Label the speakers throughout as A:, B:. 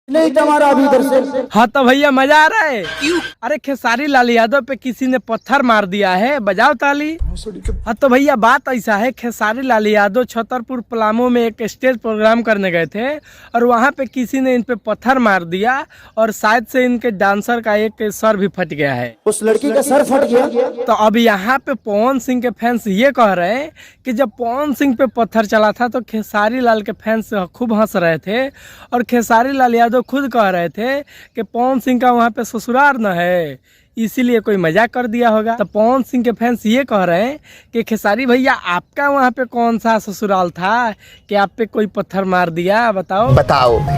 A: नहीं तुम्हारा अभी इधर से।
B: हाँ तो भैया मजा आ रहा है। अरे खेसारी लाल यादव पे किसी ने पत्थर मार दिया है, बजाओ ताली। हाँ तो भैया बात ऐसा है, खेसारी लाल यादव छतरपुर पलामू में एक स्टेज प्रोग्राम करने गए थे और वहाँ पे किसी ने इन पे पत्थर मार दिया और शायद से इनके डांसर का एक सर भी फट गया है।
A: उस लड़की का सर फट गया।
B: तो अब यहाँ पे पवन सिंह के फैंस ये कह रहे हैं कि जब पवन सिंह पे पत्थर चला था तो खेसारी लाल के फैंस खूब हंस रहे थे और खेसारी लाल यादव खुद कह रहे थे कि पवन सिंह का वहाँ पे ससुराल न है, इसीलिए कोई मजाक कर दिया होगा। तो पवन सिंह के फैंस ये कह रहे हैं कि खेसारी भैया आपका वहाँ पे कौन सा ससुराल था कि आप पे कोई पत्थर मार दिया, बताओ।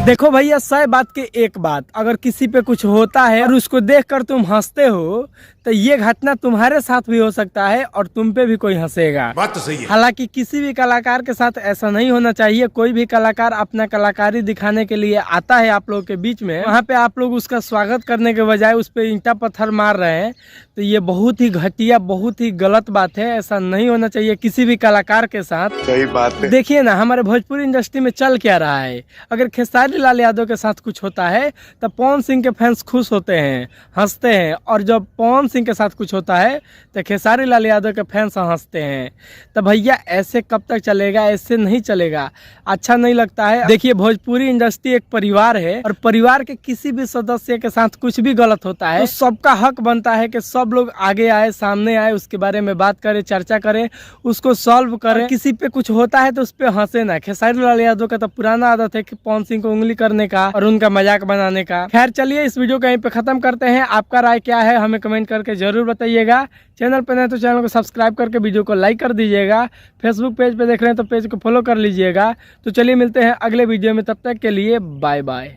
B: देखो भैया सही बात के एक बात, अगर किसी पे कुछ होता है और उसको देखकर तुम हंसते हो तो ये घटना तुम्हारे साथ भी हो सकता है और तुम पे भी कोई हंसेगा।
C: बात तो सही है।
B: हालांकि किसी भी कलाकार के साथ ऐसा नहीं होना चाहिए। कोई भी कलाकार अपना कलाकारी दिखाने के लिए आता है आप लोगों के बीच में, वहाँ पे आप लोग उसका स्वागत करने के बजाय उस पे ईंटा पत्थर मार रहे हैं, तो ये बहुत ही घटिया, बहुत ही गलत बात है। ऐसा नहीं होना चाहिए किसी भी कलाकार के साथ।
C: सही बात है।
B: देखिए ना हमारे भोजपुरी इंडस्ट्री में चल क्या रहा है, अगर खेसारी लाल यादव के साथ कुछ होता है तो पवन सिंह के फैंस खुश होते हैं, हंसते हैं, और जब पवन सिंह के साथ कुछ होता है तो खेसारी लाल यादव के फैंस हंसते हैं। तो भैया ऐसे कब तक चलेगा? ऐसे नहीं चलेगा, अच्छा नहीं लगता है। देखिए भोजपुरी इंडस्ट्री एक परिवार है और परिवार के किसी भी सदस्य के साथ कुछ भी गलत होता है तो सबका हक बनता है कि सब लोग आगे आए, सामने आए, उसके बारे में बात करें, चर्चा करें, उसको सॉल्व करें। किसी पे कुछ होता है तो उस पे हंसे ना। खेसारी लाल यादव का तो पुराना आदत है कि पवन सिंह को उंगली करने का और उनका मजाक बनाने का। खैर चलिए इस वीडियो को यहीं पे खत्म करते हैं। आपका राय क्या है हमें कमेंट करके जरूर बताइएगा। चैनल पर नहीं तो चैनल को सब्सक्राइब करके वीडियो को लाइक कर दीजिएगा। फेसबुक पेज पे देख रहे हैं तो पेज को फॉलो कर लीजिएगा। तो चलिए मिलते हैं अगले वीडियो में, तब तक के लिए बाय बाय।